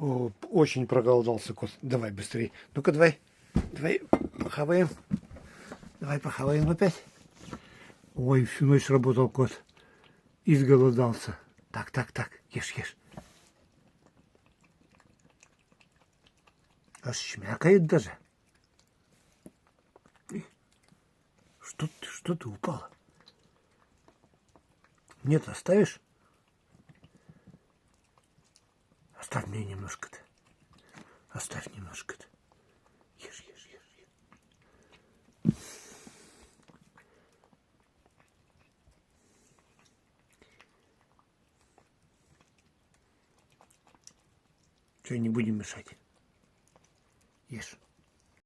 О, очень проголодался кот. Давай быстрее. Ну-ка, давай. Давай похаваем. Давай похаваем опять. Ой, всю ночь работал кот. Изголодался. Так, так, так. Ешь, ешь. Аж шмякает даже. Что ты упала? Нет, оставишь? Оставь мне немножко-то. Оставь немножко-то. Ешь, ешь, ешь, ешь. Все, не будем мешать. Ешь.